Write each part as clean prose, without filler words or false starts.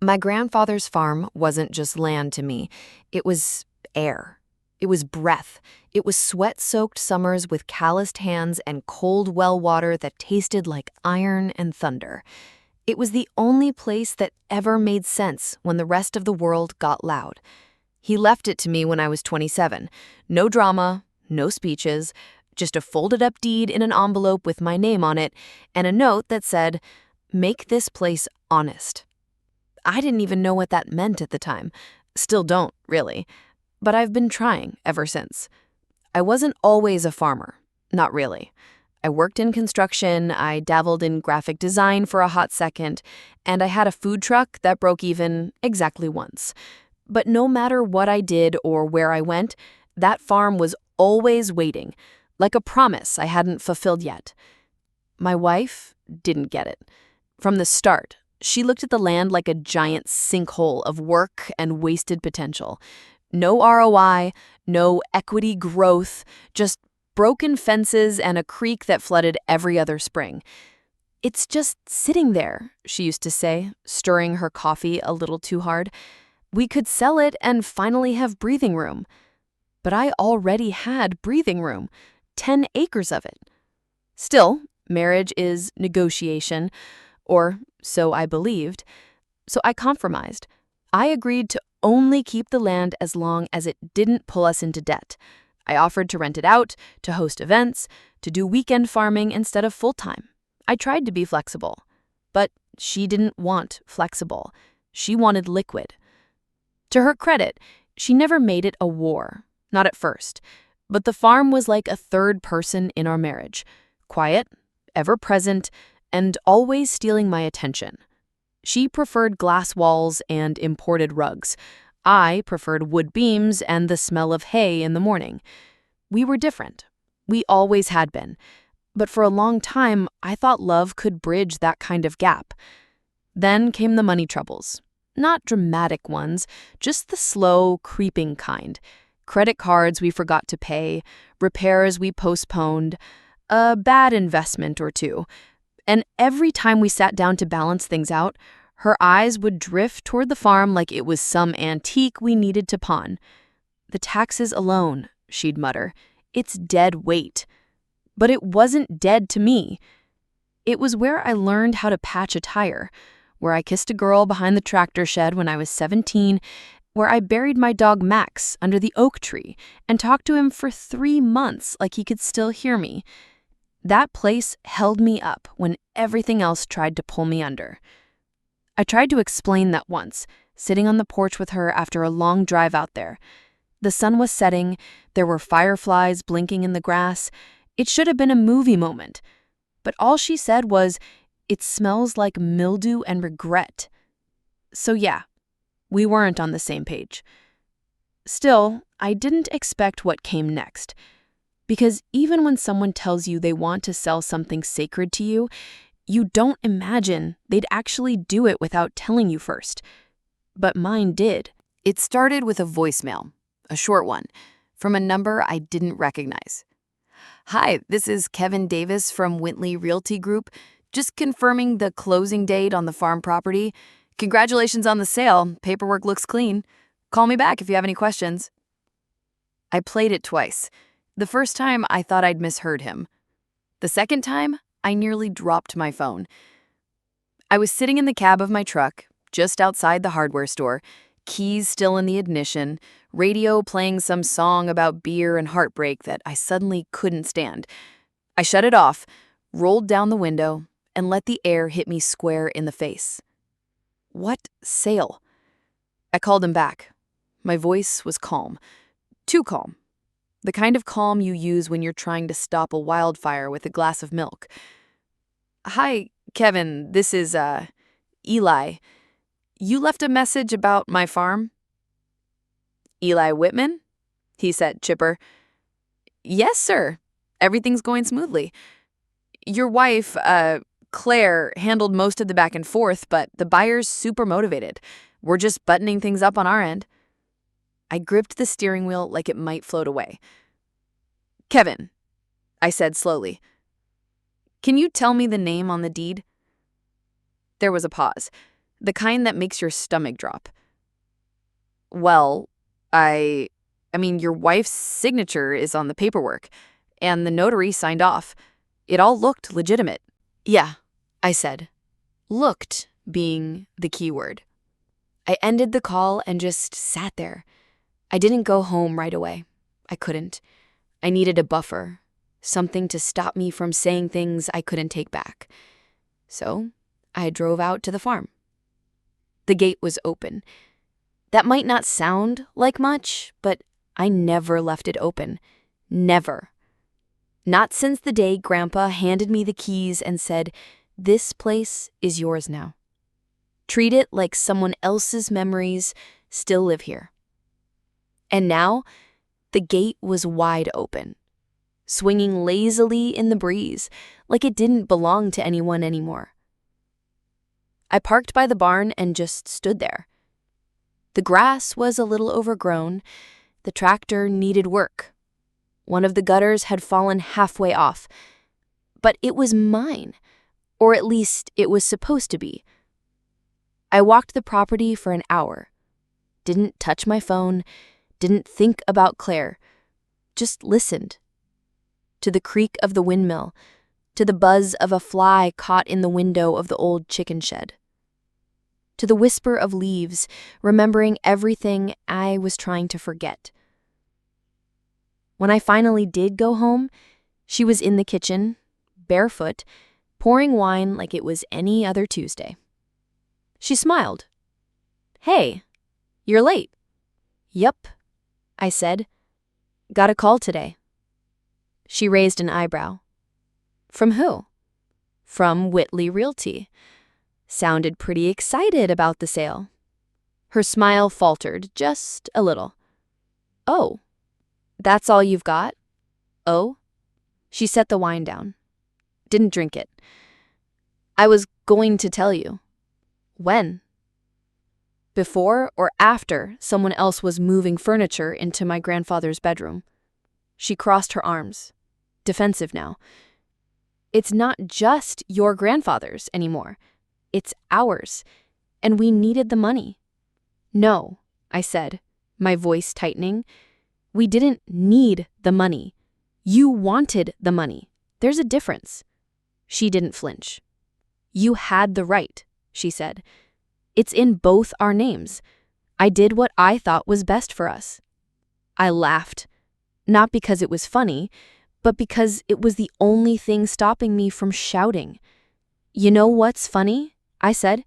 My grandfather's farm wasn't just land to me, it was air. It was breath. It was sweat-soaked summers with calloused hands and cold well water that tasted like iron and thunder. It was the only place that ever made sense when the rest of the world got loud. He left it to me when I was 27. No drama, no speeches, just a folded-up deed in an envelope with my name on it and a note that said, "Make this place honest." I didn't even know what that meant at the time. Still don't, really. But I've been trying ever since. I wasn't always a farmer. Not really. I worked in construction, I dabbled in graphic design for a hot second, and I had a food truck that broke even exactly once. But no matter what I did or where I went, that farm was always waiting, like a promise I hadn't fulfilled yet. My wife didn't get it. From the start, she looked at the land like a giant sinkhole of work and wasted potential. No ROI, no equity growth, just broken fences and a creek that flooded every other spring. "It's just sitting there," she used to say, stirring her coffee a little too hard. "We could sell it and finally have breathing room." But I already had breathing room, 10 acres of it. Still, marriage is negotiation, or so I believed. So I compromised. I agreed to only keep the land as long as it didn't pull us into debt. I offered to rent it out, to host events, to do weekend farming instead of full-time. I tried to be flexible. But she didn't want flexible. She wanted liquid. To her credit, she never made it a war, not at first. But the farm was like a third person in our marriage. Quiet, ever-present, and always stealing my attention. She preferred glass walls and imported rugs. I preferred wood beams and the smell of hay in the morning. We were different. We always had been. But for a long time, I thought love could bridge that kind of gap. Then came the money troubles. Not dramatic ones, just the slow, creeping kind. Credit cards we forgot to pay, repairs we postponed, a bad investment or two. And every time we sat down to balance things out, her eyes would drift toward the farm like it was some antique we needed to pawn. "The taxes alone," she'd mutter. "It's dead weight." But it wasn't dead to me. It was where I learned how to patch a tire, where I kissed a girl behind the tractor shed when I was 17, where I buried my dog Max under the oak tree and talked to him for 3 months like he could still hear me. That place held me up when everything else tried to pull me under. I tried to explain that once, sitting on the porch with her after a long drive out there. The sun was setting, there were fireflies blinking in the grass. It should have been a movie moment. But all she said was, "It smells like mildew and regret." So yeah, we weren't on the same page. Still, I didn't expect what came next. Because even when someone tells you they want to sell something sacred to you, you don't imagine they'd actually do it without telling you first. But mine did. It started with a voicemail, a short one, from a number I didn't recognize. "Hi, this is Kevin Davis from Wintley Realty Group. Just confirming the closing date on the farm property. Congratulations on the sale. Paperwork looks clean. Call me back if you have any questions." I played it twice. The first time, I thought I'd misheard him. The second time, I nearly dropped my phone. I was sitting in the cab of my truck, just outside the hardware store, keys still in the ignition, radio playing some song about beer and heartbreak that I suddenly couldn't stand. I shut it off, rolled down the window, and let the air hit me square in the face. "What sale?" I called him back. My voice was calm. Too calm. The kind of calm you use when you're trying to stop a wildfire with a glass of milk. "Hi, Kevin, this is, Eli. You left a message about my farm?" "Eli Whitman?" he said, chipper. "Yes, sir. Everything's going smoothly. Your wife, Claire, handled most of the back and forth, but the buyer's super motivated. We're just buttoning things up on our end." I gripped the steering wheel like it might float away. "Kevin," I said slowly, "can you tell me the name on the deed?" There was a pause. the kind that makes your stomach drop. Well, I mean, your wife's signature is on the paperwork, and the notary signed off. It all looked legitimate. Yeah, I said. Looked being the key word. I ended the call and just sat there. I didn't go home right away. I couldn't. I needed a buffer, something to stop me from saying things I couldn't take back. So I drove out to the farm. The gate was open. That might not sound like much, but I never left it open. Never. Not since the day Grandpa handed me the keys and said, "This place is yours now. Treat it like someone else's memories still live here." And now, the gate was wide open, swinging lazily in the breeze, like it didn't belong to anyone anymore. I parked by the barn and just stood there. The grass was a little overgrown. The tractor needed work. One of the gutters had fallen halfway off. But it was mine, or at least it was supposed to be. I walked the property for an hour. Didn't touch my phone, didn't think about Claire. Just listened. To the creak of the windmill, to the buzz of a fly caught in the window of the old chicken shed. To the whisper of leaves, remembering everything I was trying to forget. When I finally did go home, she was in the kitchen, barefoot, pouring wine like it was any other Tuesday. She smiled. "Hey, you're late." "Yup," I said. "Got a call today." She raised an eyebrow. "From who?" "From Whitley Realty." Sounded pretty excited about the sale. Her smile faltered just a little. "Oh, that's all you've got?" "Oh?" She set the wine down. Didn't drink it. "I was going to tell you." "When?" "Before or after someone else was moving furniture into my grandfather's bedroom." She crossed her arms, defensive now. "It's not just your grandfather's anymore. It's ours, and we needed the money." "No," I said, my voice tightening. "We didn't need the money. You wanted the money. There's a difference." She didn't flinch. "You had the right," she said. "It's in both our names. I did what I thought was best for us." I laughed, not because it was funny, but because it was the only thing stopping me from shouting. "You know what's funny?" I said.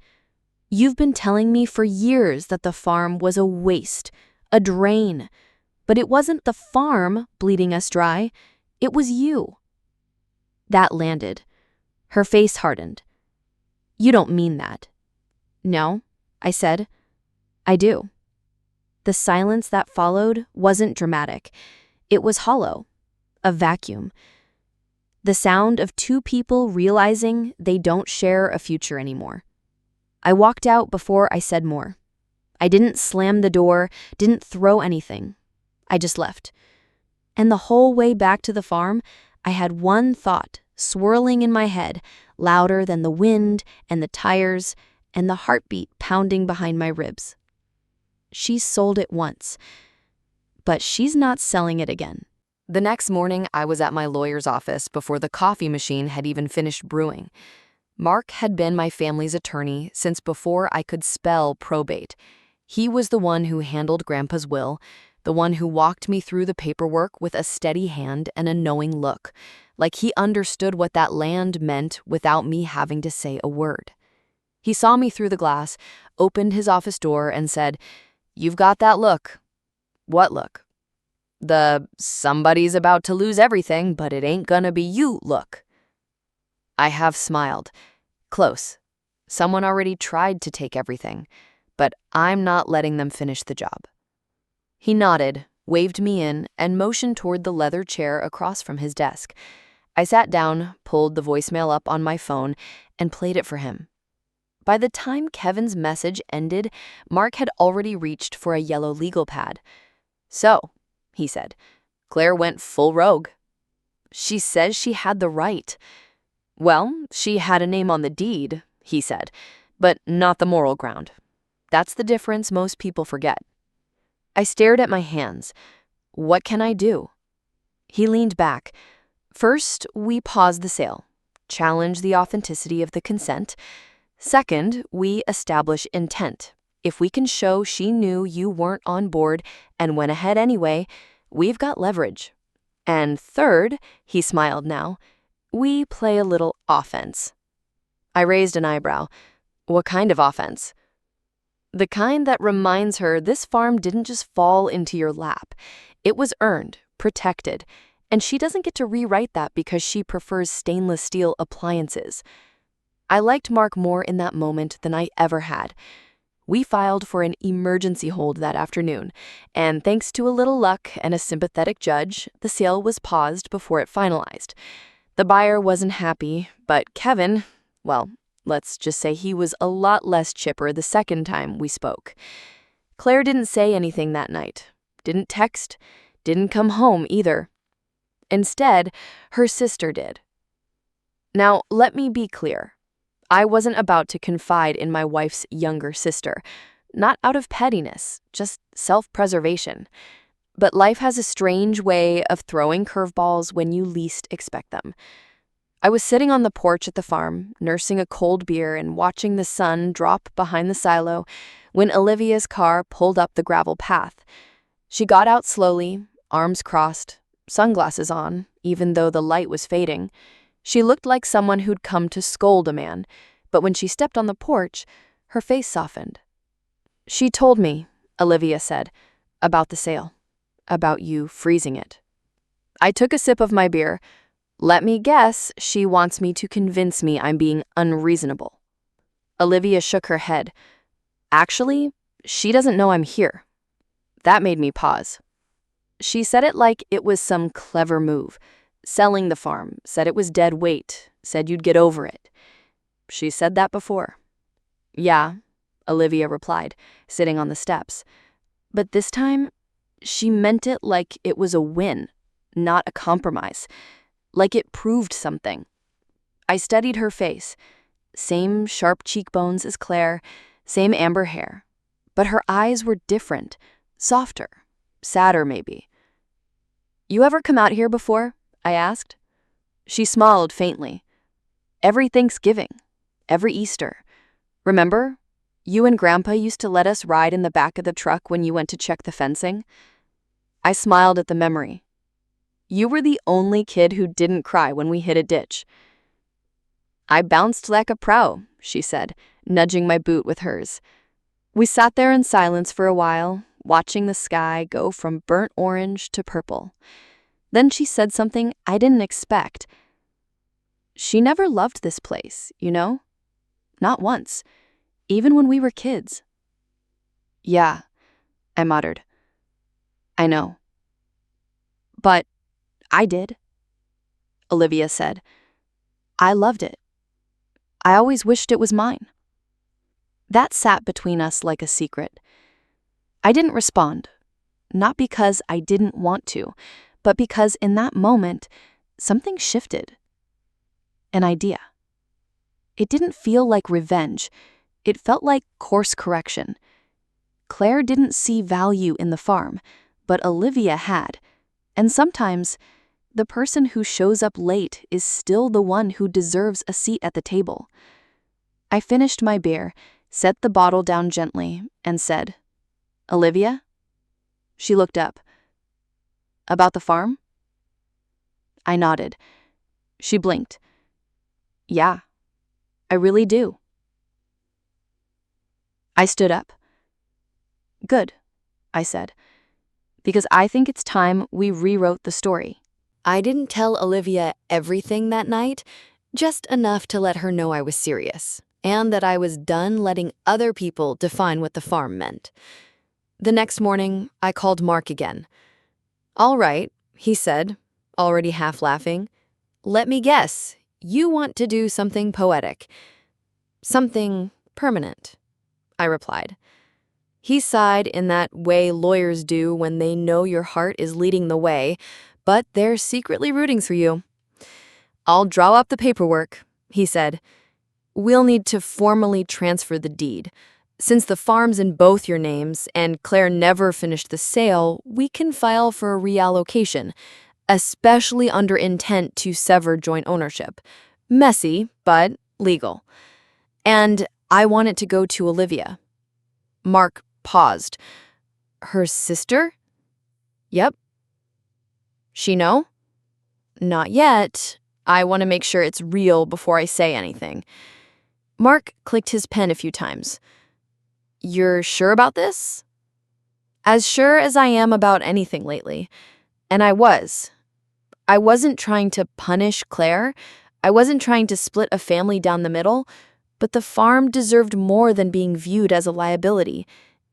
"You've been telling me for years that the farm was a waste, a drain. But it wasn't the farm bleeding us dry. It was you." That landed. Her face hardened. "You don't mean that." "No," I said. "I do." The silence that followed wasn't dramatic. It was hollow, a vacuum. The sound of two people realizing they don't share a future anymore. I walked out before I said more. I didn't slam the door, didn't throw anything. I just left. And the whole way back to the farm, I had one thought swirling in my head, louder than the wind and the tires and the heartbeat pounding behind my ribs. She's sold it once, but she's not selling it again. The next morning, I was at my lawyer's office before the coffee machine had even finished brewing. Mark had been my family's attorney since before I could spell probate. He was the one who handled Grandpa's will, the one who walked me through the paperwork with a steady hand and a knowing look, like he understood what that land meant without me having to say a word. He saw me through the glass, opened his office door, and said, "You've got that look." "What look?" "The somebody's about to lose everything, but it ain't gonna be you look." I have smiled. Close. Someone already tried to take everything, but I'm not letting them finish the job. He nodded, waved me in, and motioned toward the leather chair across from his desk. I sat down, pulled the voicemail up on my phone, and played it for him. By the time Kevin's message ended, Mark had already reached for a yellow legal pad. "So," he said, "Claire went full rogue." "She says she had the right." "Well, she had a name on the deed," he said, but not the moral ground. That's the difference most people forget. I stared at my hands. What can I do? He leaned back. First, we pause the sale, challenge the authenticity of the consent. Second, we establish intent. If we can show she knew you weren't on board and went ahead anyway, we've got leverage. And third, he smiled now, we play a little offense. I raised an eyebrow. What kind of offense? The kind that reminds her this farm didn't just fall into your lap. It was earned, protected, and she doesn't get to rewrite that because she prefers stainless steel appliances. I liked Mark more in that moment than I ever had. We filed for an emergency hold that afternoon, and thanks to a little luck and a sympathetic judge, the sale was paused before it finalized. The buyer wasn't happy, but Kevin, well, let's just say he was a lot less chipper the second time we spoke. Claire didn't say anything that night, didn't text, didn't come home either. Instead, her sister did. Now, let me be clear. I wasn't about to confide in my wife's younger sister, not out of pettiness, just self-preservation. But life has a strange way of throwing curveballs when you least expect them. I was sitting on the porch at the farm, nursing a cold beer and watching the sun drop behind the silo when Olivia's car pulled up the gravel path. She got out slowly, arms crossed, sunglasses on, even though the light was fading. She looked like someone who'd come to scold a man, but when she stepped on the porch, her face softened. She told me, Olivia said, about the sale, about you freezing it. I took a sip of my beer. Let me guess, she wants me to convince me I'm being unreasonable. Olivia shook her head. Actually, she doesn't know I'm here. That made me pause. She said it like it was some clever move. Selling the farm, said it was dead weight, said you'd get over it. She said that before. Yeah, Olivia replied, sitting on the steps. But this time, she meant it like it was a win, not a compromise, like it proved something. I studied her face. Same sharp cheekbones as Claire, same amber hair. But her eyes were different, softer, sadder maybe. You ever come out here before? I asked. She smiled faintly. Every Thanksgiving, every Easter. Remember? You and Grandpa used to let us ride in the back of the truck when you went to check the fencing. I smiled at the memory. You were the only kid who didn't cry when we hit a ditch. I bounced like a pro, she said, nudging my boot with hers. We sat there in silence for a while, watching the sky go from burnt orange to purple. Then she said something I didn't expect. She never loved this place, you know? Not once, even when we were kids. Yeah, I muttered. I know. But I did, Olivia said. I loved it. I always wished it was mine. That sat between us like a secret. I didn't respond, not because I didn't want to, but because in that moment, something shifted. An idea. It didn't feel like revenge. It felt like course correction. Claire didn't see value in the farm, but Olivia had. And sometimes, the person who shows up late is still the one who deserves a seat at the table. I finished my beer, set the bottle down gently, and said, Olivia? She looked up. About the farm? I nodded. She blinked. Yeah, I really do. I stood up. Good, I said, because I think it's time we rewrote the story. I didn't tell Olivia everything that night, just enough to let her know I was serious, and that I was done letting other people define what the farm meant. The next morning, I called Mark again. All right, he said, already half laughing. Let me guess, you want to do something poetic. Something permanent, I replied. He sighed in that way lawyers do when they know your heart is leading the way, but they're secretly rooting for you. I'll draw up the paperwork, he said. We'll need to formally transfer the deed. Since the farm's in both your names and Claire never finished the sale, we can file for a reallocation, especially under intent to sever joint ownership. Messy, but legal. And I want it to go to Olivia. Mark paused. Her sister? Yep. She know? Not yet. I want to make sure it's real before I say anything. Mark clicked his pen a few times. You're sure about this? As sure as I am about anything lately. And I was. I wasn't trying to punish Claire. I wasn't trying to split a family down the middle. But the farm deserved more than being viewed as a liability.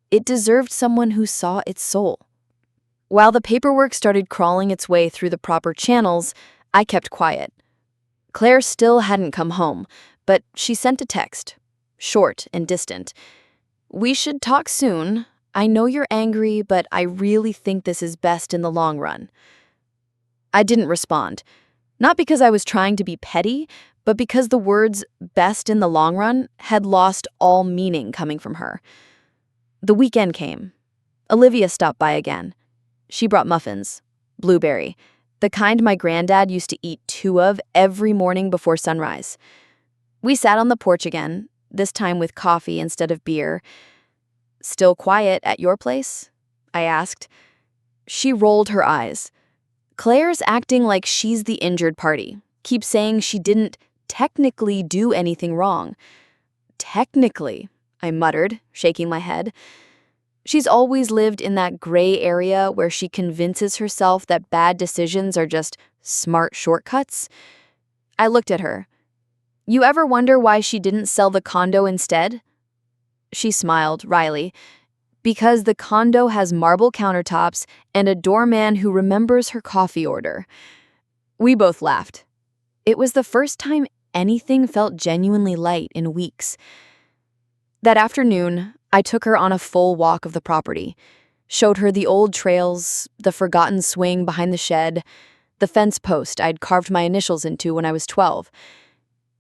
It deserved someone who saw its soul. While the paperwork started crawling its way through the proper channels, I kept quiet. Claire still hadn't come home, but she sent a text, short and distant. We should talk soon. I know you're angry, but I really think this is best in the long run. I didn't respond, not because I was trying to be petty, but because the words best in the long run had lost all meaning coming from her. The weekend came. Olivia stopped by again. She brought muffins, blueberry, the kind my granddad used to eat 2 of every morning before sunrise. We sat on the porch again, this time with coffee instead of beer. Still quiet at your place? I asked. She rolled her eyes. Claire's acting like she's the injured party, keeps saying she didn't technically do anything wrong. Technically, I muttered, shaking my head. She's always lived in that gray area where she convinces herself that bad decisions are just smart shortcuts. I looked at her. You ever wonder why she didn't sell the condo instead? She smiled wryly. Because the condo has marble countertops and a doorman who remembers her coffee order. We both laughed. It was the first time anything felt genuinely light in weeks. That afternoon, I took her on a full walk of the property, showed her the old trails, the forgotten swing behind the shed, the fence post I'd carved my initials into when I was 12.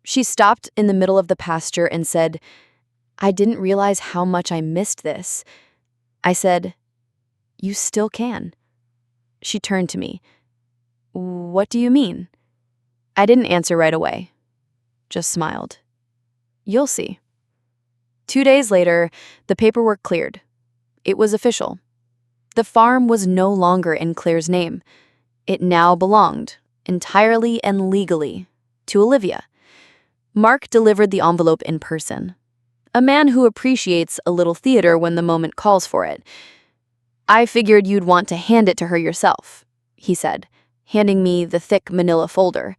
She stopped in the middle of the pasture and said, I didn't realize how much I missed this. I said, you still can. She turned to me. What do you mean? I didn't answer right away, just smiled. You'll see. 2 days later, the paperwork cleared. It was official. The farm was no longer in Claire's name. It now belonged, entirely and legally, to Olivia. Mark delivered the envelope in person. A man who appreciates a little theater when the moment calls for it. I figured you'd want to hand it to her yourself, he said, handing me the thick manila folder.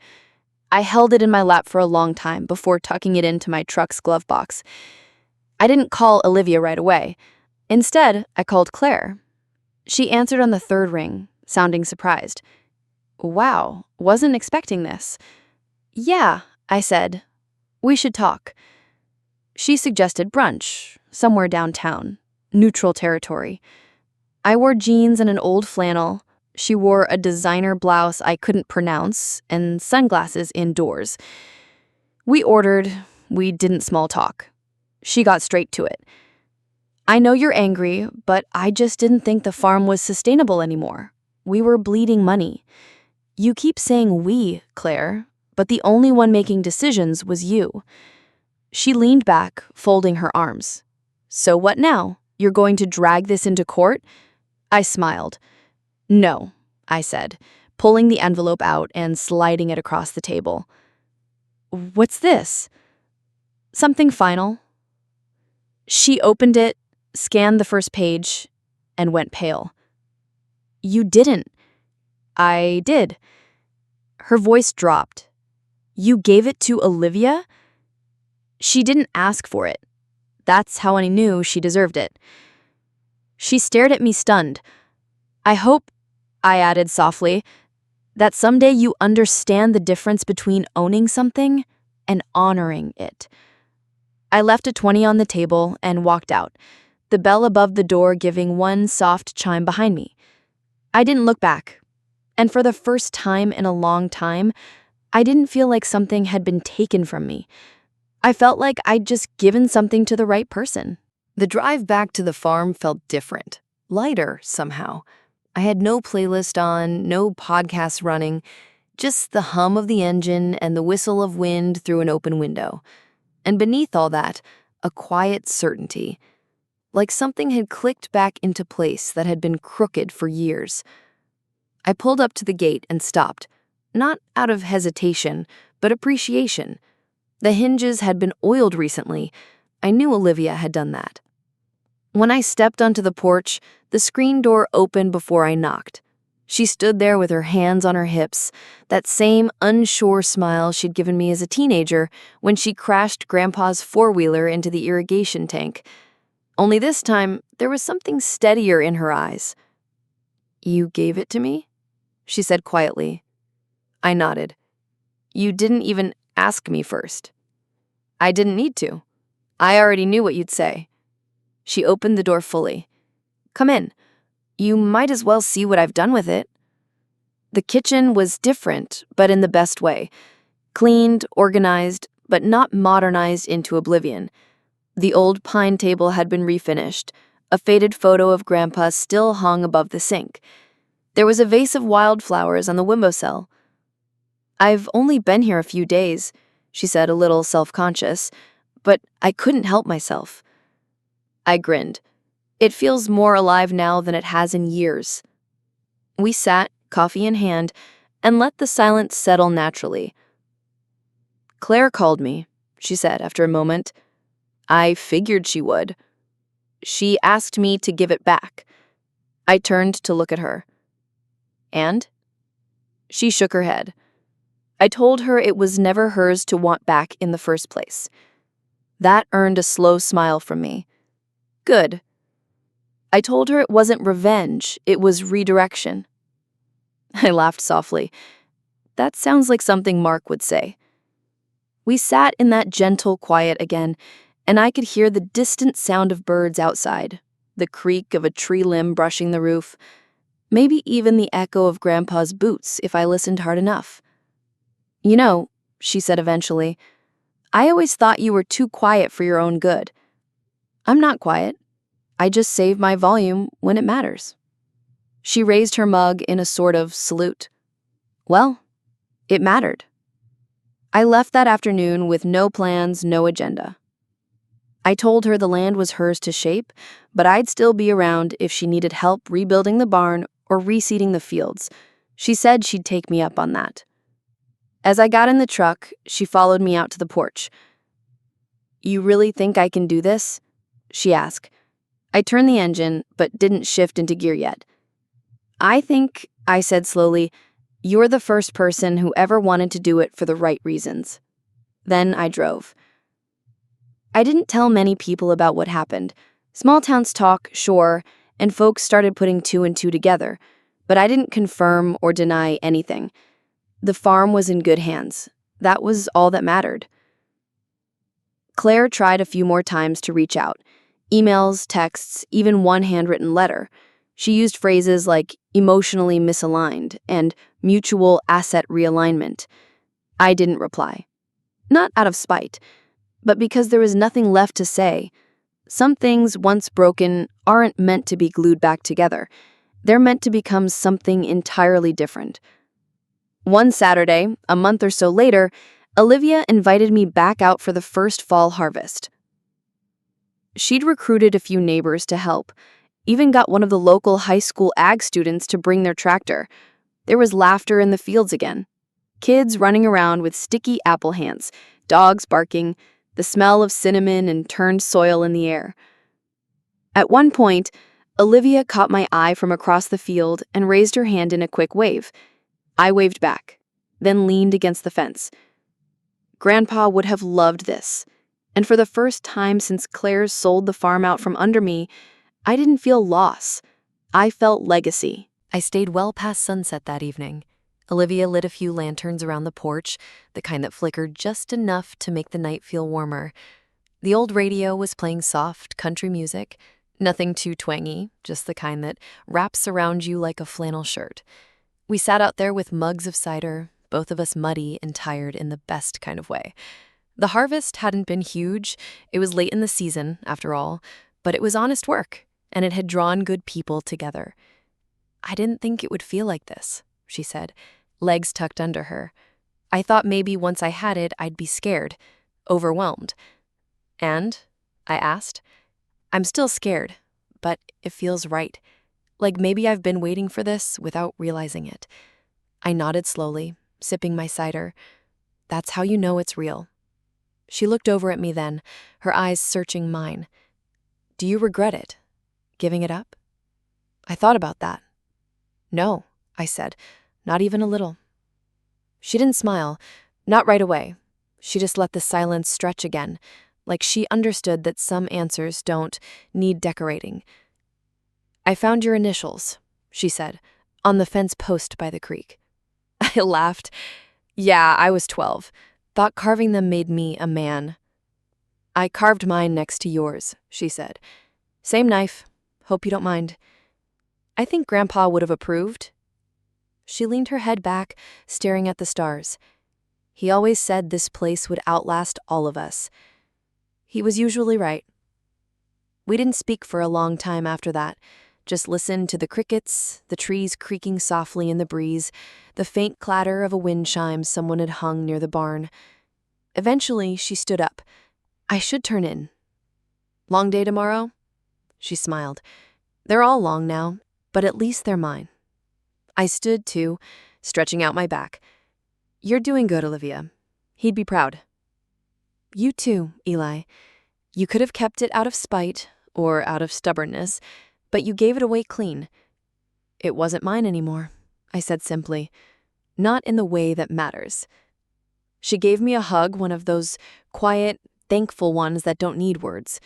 I held it in my lap for a long time before tucking it into my truck's glove box. I didn't call Olivia right away. Instead, I called Claire. She answered on the 3rd ring, sounding surprised. Wow, wasn't expecting this. Yeah, I said. We should talk. She suggested brunch, somewhere downtown, neutral territory. I wore jeans and an old flannel. She wore a designer blouse I couldn't pronounce and sunglasses indoors. We ordered. We didn't small talk. She got straight to it. I know you're angry, but I just didn't think the farm was sustainable anymore. We were bleeding money. You keep saying we, Claire, but the only one making decisions was you. She leaned back, folding her arms. So what now? You're going to drag this into court? I smiled. No, I said, pulling the envelope out and sliding it across the table. What's this? Something final. She opened it, scanned the first page, and went pale. You didn't. I did. Her voice dropped. You gave it to Olivia? She didn't ask for it. That's how I knew she deserved it. She stared at me stunned. I hope, I added softly, that someday you understand the difference between owning something and honoring it. I left a 20 on the table and walked out, the bell above the door giving one soft chime behind me. I didn't look back, and for the first time in a long time, I didn't feel like something had been taken from me. I felt like I'd just given something to the right person. The drive back to the farm felt different, lighter somehow. I had no playlist on, no podcasts running, just the hum of the engine and the whistle of wind through an open window. And beneath all that, a quiet certainty, like something had clicked back into place that had been crooked for years. I pulled up to the gate and stopped, not out of hesitation, but appreciation. The hinges had been oiled recently. I knew Olivia had done that. When I stepped onto the porch, the screen door opened before I knocked. She stood there with her hands on her hips, that same unsure smile she'd given me as a teenager when she crashed Grandpa's four-wheeler into the irrigation tank. Only this time, there was something steadier in her eyes. "You gave it to me?" she said quietly. I nodded. "You didn't even ask me first." "I didn't need to. I already knew what you'd say." She opened the door fully. "Come in. You might as well see what I've done with it." The kitchen was different, but in the best way. Cleaned, organized, but not modernized into oblivion. The old pine table had been refinished. A faded photo of Grandpa still hung above the sink. There was a vase of wildflowers on the windowsill. "I've only been here a few days," she said, a little self-conscious, "but I couldn't help myself." I grinned. "It feels more alive now than it has in years." We sat, coffee in hand, and let the silence settle naturally. "Claire called me," she said after a moment. "I figured she would. She asked me to give it back." I turned to look at her. "And?" She shook her head. "I told her it was never hers to want back in the first place." That earned a slow smile from me. "Good." I told her it wasn't revenge, it was redirection. I laughed softly. That sounds like something Mark would say. We sat in that gentle quiet again, and I could hear the distant sound of birds outside, the creak of a tree limb brushing the roof, maybe even the echo of Grandpa's boots if I listened hard enough. "You know," she said eventually, "I always thought you were too quiet for your own good." "I'm not quiet. I just save my volume when it matters." She raised her mug in a sort of salute. Well, it mattered. I left that afternoon with no plans, no agenda. I told her the land was hers to shape, but I'd still be around if she needed help rebuilding the barn or reseeding the fields. She said she'd take me up on that. As I got in the truck, she followed me out to the porch. "You really think I can do this?" she asked. I turned the engine, but didn't shift into gear yet. "I think," I said slowly, "you're the first person who ever wanted to do it for the right reasons." Then I drove. I didn't tell many people about what happened. Small towns talk, sure, and folks started putting two and two together, but I didn't confirm or deny anything. The farm was in good hands. That was all that mattered. Claire tried a few more times to reach out. Emails, texts, even one handwritten letter. She used phrases like emotionally misaligned and mutual asset realignment. I didn't reply. Not out of spite, but because there was nothing left to say. Some things, once broken, aren't meant to be glued back together. They're meant to become something entirely different. One Saturday, a month or so later, Olivia invited me back out for the first fall harvest. She'd recruited a few neighbors to help, even got one of the local high school ag students to bring their tractor. There was laughter in the fields again. Kids running around with sticky apple hands, dogs barking, the smell of cinnamon and turned soil in the air. At one point, Olivia caught my eye from across the field and raised her hand in a quick wave. I waved back, then leaned against the fence. Grandpa would have loved this, and for the first time since Claire sold the farm out from under me, I didn't feel loss. I felt legacy. I stayed well past sunset that evening. Olivia lit a few lanterns around the porch, the kind that flickered just enough to make the night feel warmer. The old radio was playing soft country music, nothing too twangy, just the kind that wraps around you like a flannel shirt. We sat out there with mugs of cider, both of us muddy and tired in the best kind of way. The harvest hadn't been huge. It was late in the season, after all, but it was honest work, and it had drawn good people together. I didn't think it would feel like this, she said, legs tucked under her. I thought maybe once I had it, I'd be scared, overwhelmed. And? I asked. I'm still scared, but it feels right. Like maybe I've been waiting for this without realizing it. I nodded slowly, sipping my cider. That's how you know it's real. She looked over at me then, her eyes searching mine. Do you regret it? Giving it up? I thought about that. No, I said, not even a little. She didn't smile, not right away. She just let the silence stretch again, like she understood that some answers don't need decorating. I found your initials, she said, on the fence post by the creek. I laughed. Yeah, I was 12. Thought carving them made me a man. I carved mine next to yours, she said. Same knife. Hope you don't mind. I think Grandpa would have approved. She leaned her head back, staring at the stars. He always said this place would outlast all of us. He was usually right. We didn't speak for a long time after that, just listened to the crickets, the trees creaking softly in the breeze, the faint clatter of a wind chime someone had hung near the barn. Eventually, she stood up. I should turn in. Long day tomorrow? She smiled. They're all long now, but at least they're mine. I stood too, stretching out my back. You're doing good, Olivia. He'd be proud. You too, Eli. You could have kept it out of spite or out of stubbornness, but you gave it away clean. It wasn't mine anymore, I said simply. Not in the way that matters. She gave me a hug, one of those quiet, thankful ones that don't need words.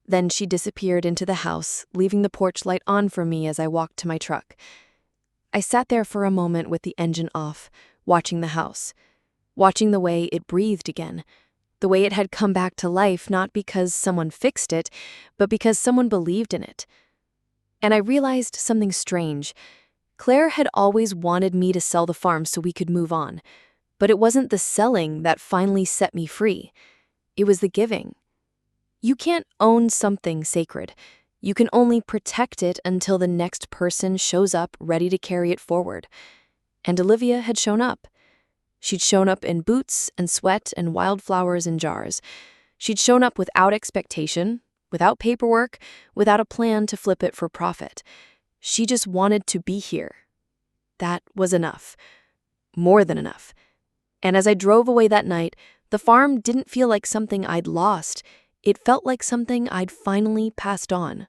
Then she disappeared into the house, leaving the porch light on for me as I walked to my truck. I sat there for a moment with the engine off, watching the house, watching the way it breathed again, the way it had come back to life not because someone fixed it, but because someone believed in it. And I realized something strange. Claire had always wanted me to sell the farm so we could move on, but it wasn't the selling that finally set me free. It was the giving. You can't own something sacred. You can only protect it until the next person shows up ready to carry it forward. And Olivia had shown up. She'd shown up in boots and sweat and wildflowers in jars. She'd shown up without expectation, without paperwork, without a plan to flip it for profit. She just wanted to be here. That was enough. More than enough. And as I drove away that night, the farm didn't feel like something I'd lost. It felt like something I'd finally passed on.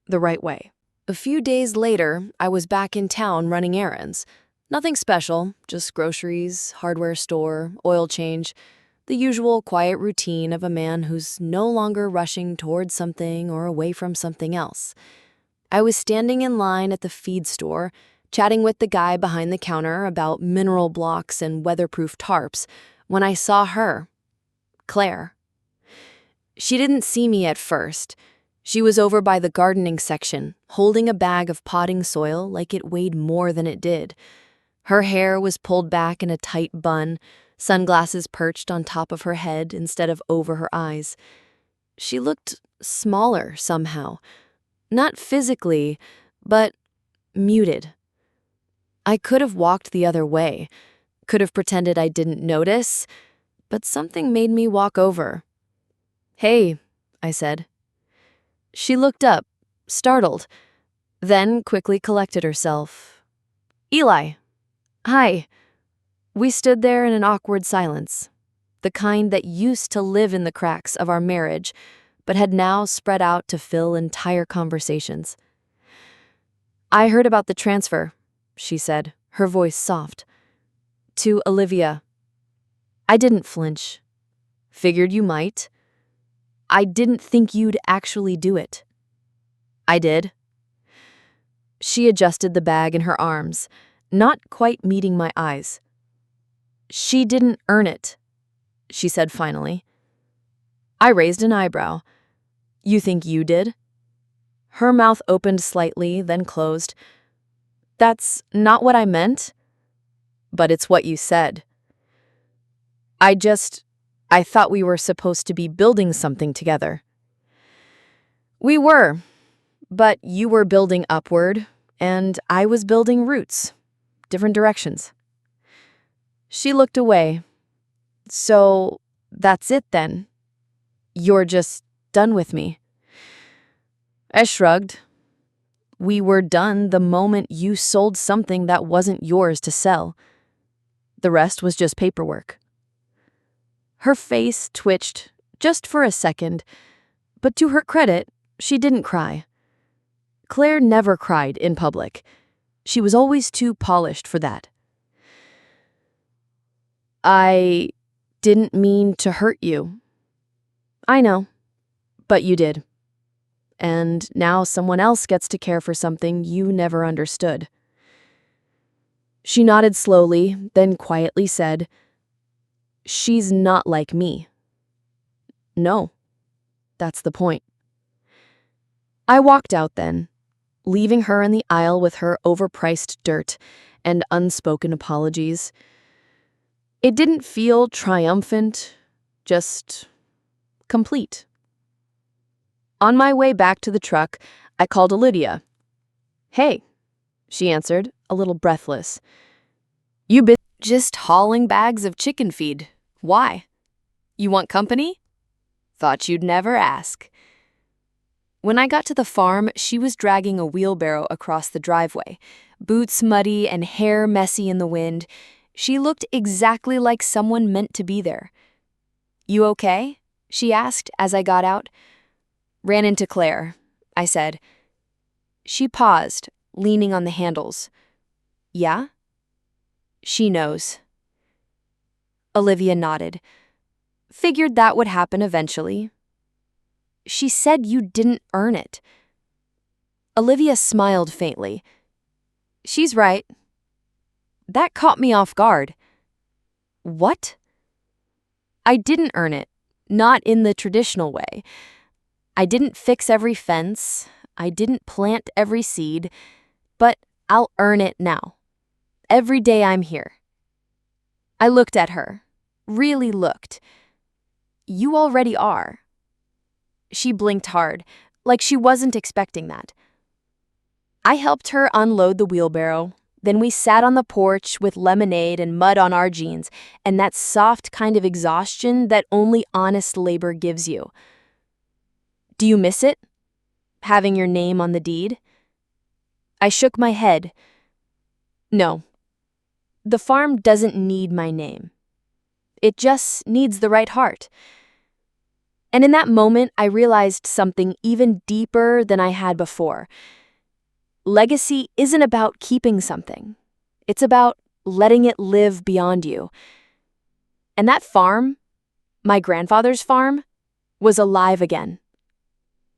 The right way. A few days later, I was back in town running errands. Nothing special, just groceries, hardware store, oil change, the usual quiet routine of a man who's no longer rushing towards something or away from something else. I was standing in line at the feed store, chatting with the guy behind the counter about mineral blocks and weatherproof tarps, when I saw her, Claire. She didn't see me at first. She was over by the gardening section, holding a bag of potting soil like it weighed more than it did. Her hair was pulled back in a tight bun, sunglasses perched on top of her head instead of over her eyes. She looked smaller somehow. Not physically, but muted. I could have walked the other way, could have pretended I didn't notice, but something made me walk over. Hey, I said. She looked up, startled, then quickly collected herself. Eli. Hi. We stood there in an awkward silence, the kind that used to live in the cracks of our marriage, but had now spread out to fill entire conversations. I heard about the transfer, she said, her voice soft. To Olivia. I didn't flinch. Figured you might. I didn't think you'd actually do it. I did. She adjusted the bag in her arms, not quite meeting my eyes. She didn't earn it, she said finally. I raised an eyebrow. You think you did? Her mouth opened slightly, then closed. That's not what I meant, but it's what you said. I just I thought we were supposed to be building something together. We were, but you were building upward, and I was building roots, different directions. She looked away. So, that's it then. You're just done with me. I shrugged. We were done the moment you sold something that wasn't yours to sell. The rest was just paperwork. Her face twitched, just for a second, but to her credit, she didn't cry. Claire never cried in public. She was always too polished for that. I didn't mean to hurt you. I know, but you did. And now someone else gets to care for something you never understood. She nodded slowly, then quietly said, "She's not like me." No, that's the point. I walked out then, leaving her in the aisle with her overpriced dirt and unspoken apologies. It didn't feel triumphant, just complete. On my way back to the truck, I called Olivia. "Hey," she answered, a little breathless. "You been just hauling bags of chicken feed. Why? You want company? Thought you'd never ask." When I got to the farm, she was dragging a wheelbarrow across the driveway, boots muddy and hair messy in the wind. She looked exactly like someone meant to be there. "You okay?" she asked as I got out. "Ran into Claire," I said. She paused, leaning on the handles. "Yeah?" "She knows." Olivia nodded. "Figured that would happen eventually." "She said you didn't earn it." Olivia smiled faintly. "She's right." That caught me off guard. "What?" "I didn't earn it, not in the traditional way. I didn't fix every fence, I didn't plant every seed, but I'll earn it now. Every day I'm here." I looked at her, really looked. "You already are." She blinked hard, like she wasn't expecting that. I helped her unload the wheelbarrow. Then we sat on the porch with lemonade and mud on our jeans and that soft kind of exhaustion that only honest labor gives you. "Do you miss it? Having your name on the deed?" I shook my head. "No. The farm doesn't need my name. It just needs the right heart." And in that moment, I realized something even deeper than I had before. Legacy isn't about keeping something. It's about letting it live beyond you. And that farm, my grandfather's farm, was alive again.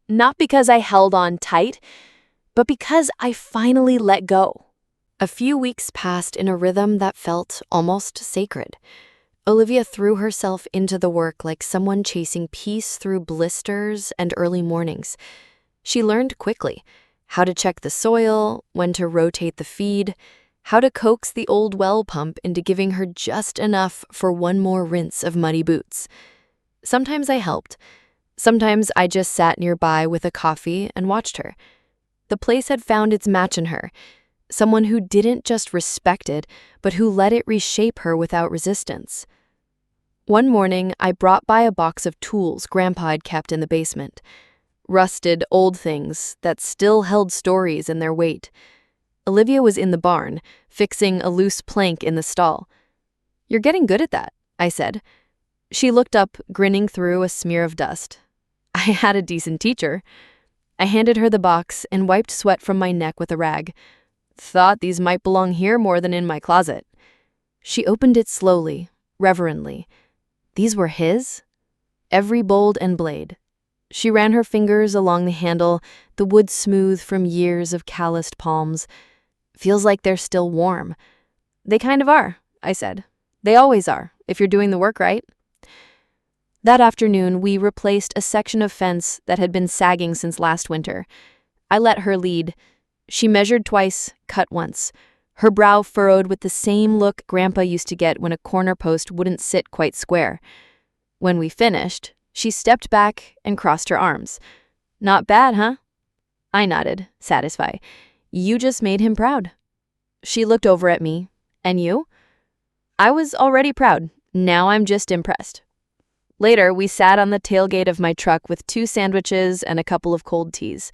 Not because I held on tight, but because I finally let go. A few weeks passed in a rhythm that felt almost sacred. Olivia threw herself into the work like someone chasing peace through blisters and early mornings. She learned quickly how to check the soil, when to rotate the feed, how to coax the old well pump into giving her just enough for one more rinse of muddy boots. Sometimes I helped. Sometimes I just sat nearby with a coffee and watched her. The place had found its match in her, someone who didn't just respect it, but who let it reshape her without resistance. One morning, I brought by a box of tools Grandpa had kept in the basement. Rusted, old things that still held stories in their weight. Olivia was in the barn, fixing a loose plank in the stall. "You're getting good at that," I said. She looked up, grinning through a smear of dust. I had a decent teacher. I handed her the box and wiped sweat from my neck with a rag. Thought these might belong here more than in my closet. She opened it slowly, reverently. These were his? Every bolt and blade. She ran her fingers along the handle, the wood smooth from years of calloused palms. "Feels like they're still warm." "They kind of are," I said. "They always are, if you're doing the work right." That afternoon, we replaced a section of fence that had been sagging since last winter. I let her lead. She measured twice, cut once. Her brow furrowed with the same look Grandpa used to get when a corner post wouldn't sit quite square. When we finished, she stepped back and crossed her arms. Not bad, huh? I nodded, satisfied. You just made him proud. She looked over at me. And you? I was already proud. Now I'm just impressed. Later, we sat on the tailgate of my truck with 2 sandwiches and a couple of cold teas.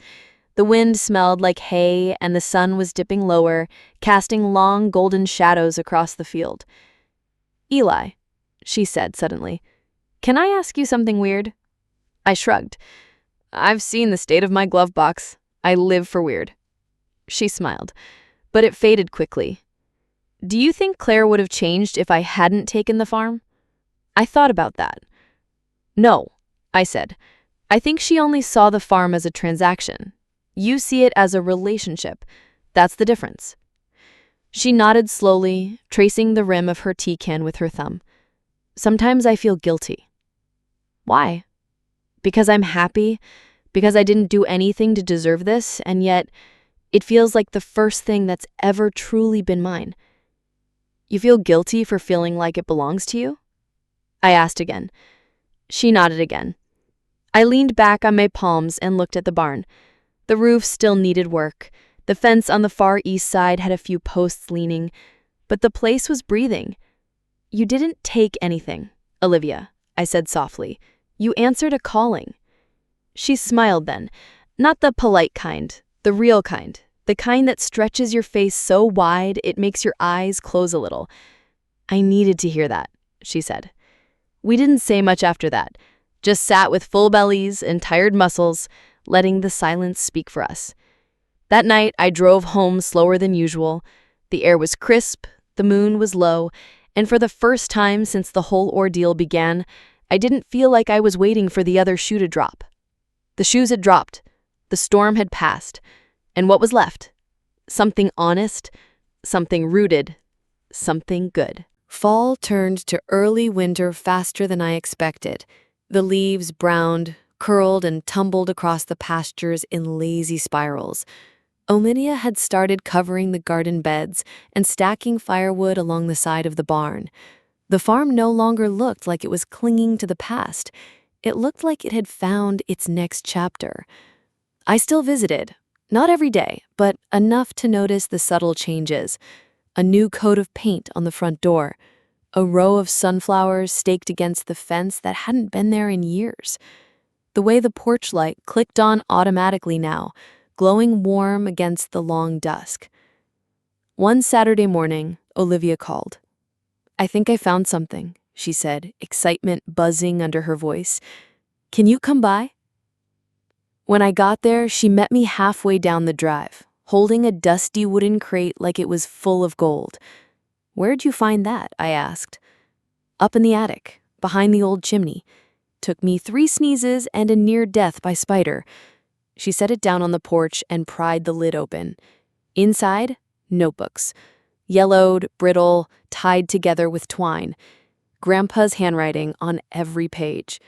The wind smelled like hay and the sun was dipping lower, casting long golden shadows across the field. Eli, she said suddenly, can I ask you something weird? I shrugged. I've seen the state of my glove box. I live for weird. She smiled, but it faded quickly. Do you think Claire would have changed if I hadn't taken the farm? I thought about that. No, I said. I think she only saw the farm as a transaction. You see it as a relationship. That's the difference. She nodded slowly, tracing the rim of her tea can with her thumb. Sometimes I feel guilty. Why? Because I'm happy? Because I didn't do anything to deserve this, and yet it feels like the first thing that's ever truly been mine. You feel guilty for feeling like it belongs to you? I asked again. She nodded again. I leaned back on my palms and looked at the barn. The roof still needed work. The fence on the far east side had a few posts leaning, but the place was breathing. You didn't take anything, Olivia, I said softly. You answered a calling. She smiled then, not the polite kind, the real kind, the kind that stretches your face so wide it makes your eyes close a little. I needed to hear that, she said. We didn't say much after that, just sat with full bellies and tired muscles, letting the silence speak for us. That night, I drove home slower than usual. The air was crisp, the moon was low, and for the first time since the whole ordeal began, I didn't feel like I was waiting for the other shoe to drop. The shoes had dropped, the storm had passed, and what was left? Something honest, something rooted, something good. Fall turned to early winter faster than I expected. The leaves browned, curled, and tumbled across the pastures in lazy spirals. Olivia had started covering the garden beds and stacking firewood along the side of the barn. The farm no longer looked like it was clinging to the past. It looked like it had found its next chapter. I still visited, not every day, but enough to notice the subtle changes. A new coat of paint on the front door, a row of sunflowers staked against the fence that hadn't been there in years. The way the porch light clicked on automatically now, glowing warm against the long dusk. One Saturday morning, Olivia called. I think I found something, she said, excitement buzzing under her voice. Can you come by? When I got there, she met me halfway down the drive, holding a dusty wooden crate like it was full of gold. Where'd you find that? I asked. Up in the attic, behind the old chimney. Took me 3 sneezes and a near death by spider. She set it down on the porch and pried the lid open. Inside, notebooks. Yellowed, brittle, tied together with twine. Grandpa's handwriting on every page.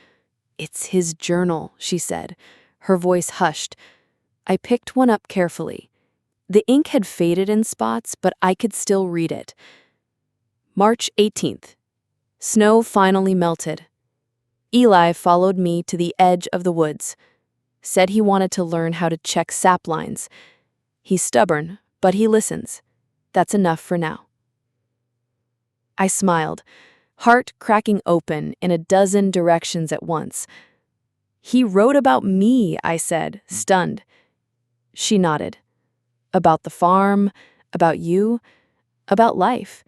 It's his journal, she said. Her voice hushed. I picked one up carefully. The ink had faded in spots, but I could still read it. March 18th. Snow finally melted. Eli followed me to the edge of the woods. Said he wanted to learn how to check sap lines. He's stubborn, but he listens. That's enough for now. I smiled, heart cracking open in a dozen directions at once. He wrote about me, I said, stunned. She nodded. About the farm, about you, about life.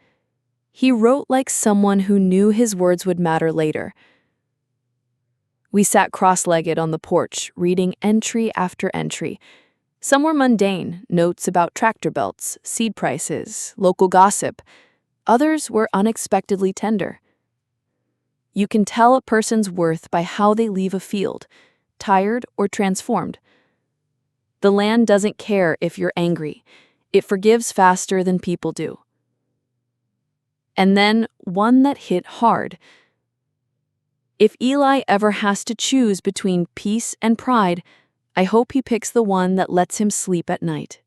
He wrote like someone who knew his words would matter later. We sat cross-legged on the porch, reading entry after entry. Some were mundane, notes about tractor belts, seed prices, local gossip. Others were unexpectedly tender. You can tell a person's worth by how they leave a field, tired or transformed. The land doesn't care if you're angry. It forgives faster than people do. And then one that hit hard. If Eli ever has to choose between peace and pride, I hope he picks the one that lets him sleep at night.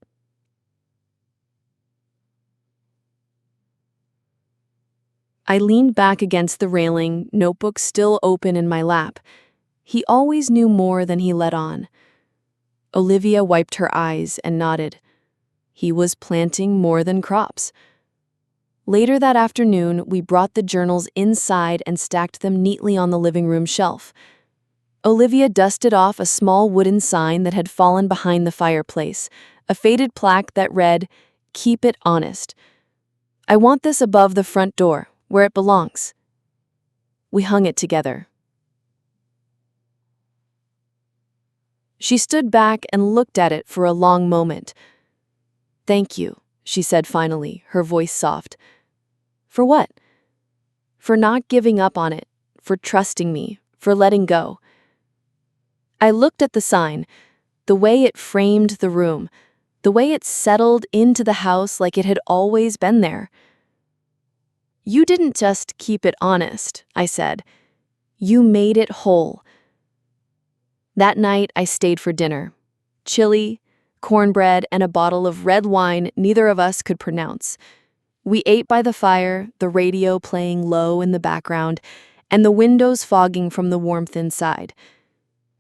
I leaned back against the railing, notebook still open in my lap. He always knew more than he let on. Olivia wiped her eyes and nodded. He was planting more than crops. Later that afternoon, we brought the journals inside and stacked them neatly on the living room shelf. Olivia dusted off a small wooden sign that had fallen behind the fireplace, a faded plaque that read, "Keep it honest. I want this above the front door, where it belongs." We hung it together. She stood back and looked at it for a long moment. "Thank you," she said finally, her voice soft. "For what?" "For not giving up on it, for trusting me, for letting go." I looked at the sign, the way it framed the room, the way it settled into the house like it had always been there. "You didn't just keep it honest," I said. "You made it whole." That night, I stayed for dinner. Chili, cornbread, and a bottle of red wine neither of us could pronounce. We ate by the fire, the radio playing low in the background, and the windows fogging from the warmth inside.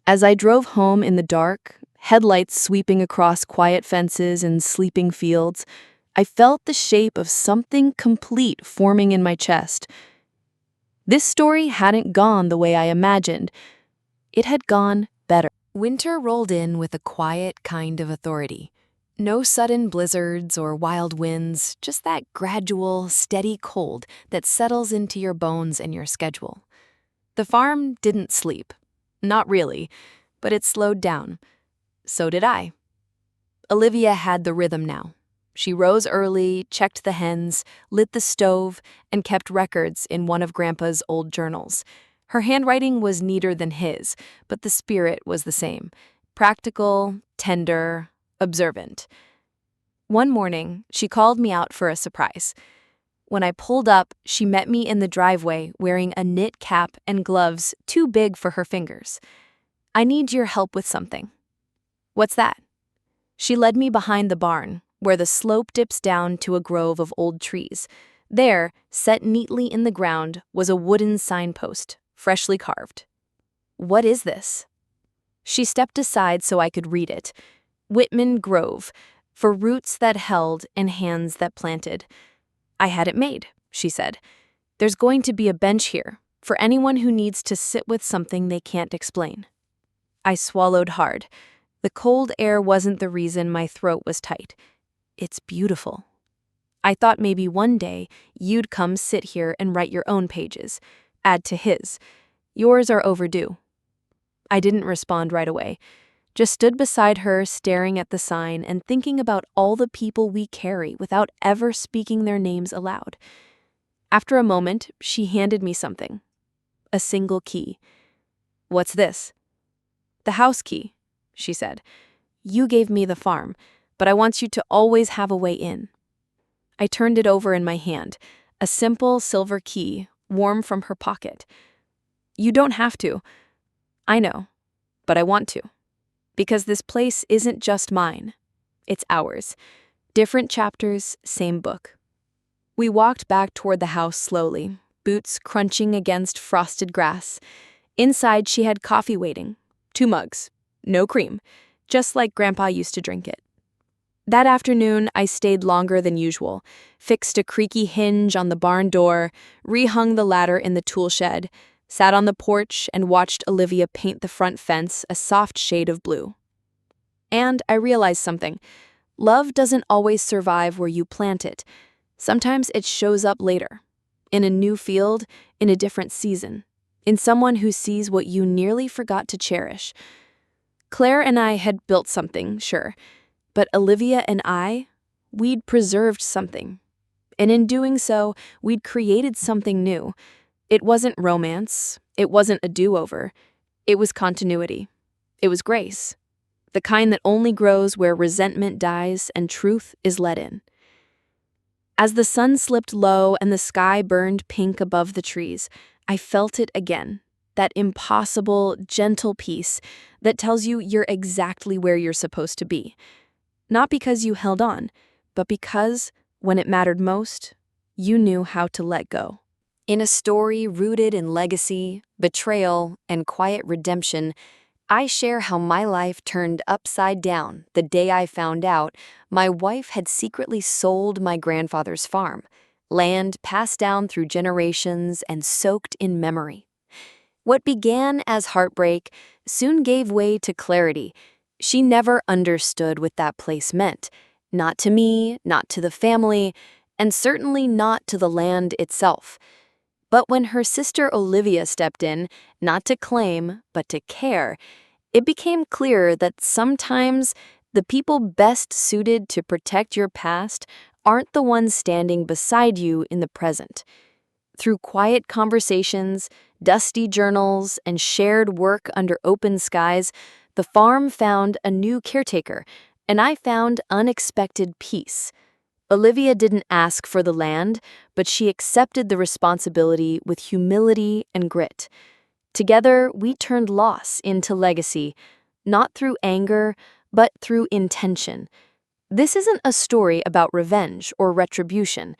As I drove home in the dark, headlights sweeping across quiet fences and sleeping fields, I felt the shape of something complete forming in my chest. This story hadn't gone the way I imagined. It had gone better. Winter rolled in with a quiet kind of authority. No sudden blizzards or wild winds, just that gradual, steady cold that settles into your bones and your schedule. The farm didn't sleep. Not really, but it slowed down. So did I. Olivia had the rhythm now. She rose early, checked the hens, lit the stove, and kept records in one of Grandpa's old journals. Her handwriting was neater than his, but the spirit was the same. Practical, tender, observant. One morning, she called me out for a surprise. When I pulled up, she met me in the driveway wearing a knit cap and gloves too big for her fingers. "I need your help with something." "What's that?" She led me behind the barn, where the slope dips down to a grove of old trees. There, set neatly in the ground, was a wooden signpost, freshly carved. "What is this?" She stepped aside so I could read it. "Whitman Grove, for roots that held and hands that planted." "I had it made," she said. "There's going to be a bench here, for anyone who needs to sit with something they can't explain." I swallowed hard. The cold air wasn't the reason my throat was tight. "It's beautiful." "I thought maybe one day you'd come sit here and write your own pages. Add to his. Yours are overdue." I didn't respond right away. Just stood beside her, staring at the sign and thinking about all the people we carry without ever speaking their names aloud. After a moment, she handed me something. A single key. "What's this?" "The house key," she said. "You gave me the farm, but I want you to always have a way in." I turned it over in my hand, a simple silver key, warm from her pocket. "You don't have to." "I know, but I want to. Because this place isn't just mine. It's ours. Different chapters, same book." We walked back toward the house slowly, boots crunching against frosted grass. Inside, she had coffee waiting. 2 mugs. No cream. Just like Grandpa used to drink it. That afternoon, I stayed longer than usual, fixed a creaky hinge on the barn door, rehung the ladder in the tool shed, sat on the porch and watched Olivia paint the front fence a soft shade of blue. And I realized something. Love doesn't always survive where you plant it. Sometimes it shows up later. In a new field, in a different season. In someone who sees what you nearly forgot to cherish. Claire and I had built something, sure. But Olivia and we'd preserved something. And in doing so, we'd created something new. It wasn't romance. It wasn't a do-over. It was continuity. It was grace. The kind that only grows where resentment dies and truth is let in. As the sun slipped low and the sky burned pink above the trees, I felt it again. That impossible, gentle peace that tells you you're exactly where you're supposed to be. Not because you held on, but because, when it mattered most, you knew how to let go. In a story rooted in legacy, betrayal, and quiet redemption, I share how my life turned upside down the day I found out my wife had secretly sold my grandfather's farm, land passed down through generations and soaked in memory. What began as heartbreak soon gave way to clarity. She never understood what that place meant. Not to me, not to the family, and certainly not to the land itself. But when her sister Olivia stepped in, not to claim, but to care, it became clear that sometimes the people best suited to protect your past aren't the ones standing beside you in the present. Through quiet conversations, dusty journals, and shared work under open skies, the farm found a new caretaker, and I found unexpected peace. Olivia didn't ask for the land, but she accepted the responsibility with humility and grit. Together, we turned loss into legacy, not through anger, but through intention. This isn't a story about revenge or retribution.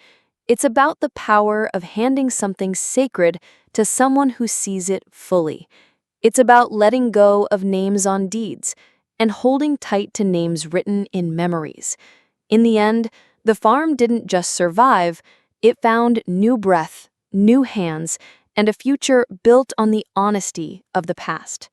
It's about the power of handing something sacred to someone who sees it fully. It's about letting go of names on deeds and holding tight to names written in memories. In the end, the farm didn't just survive, it found new breath, new hands, and a future built on the honesty of the past.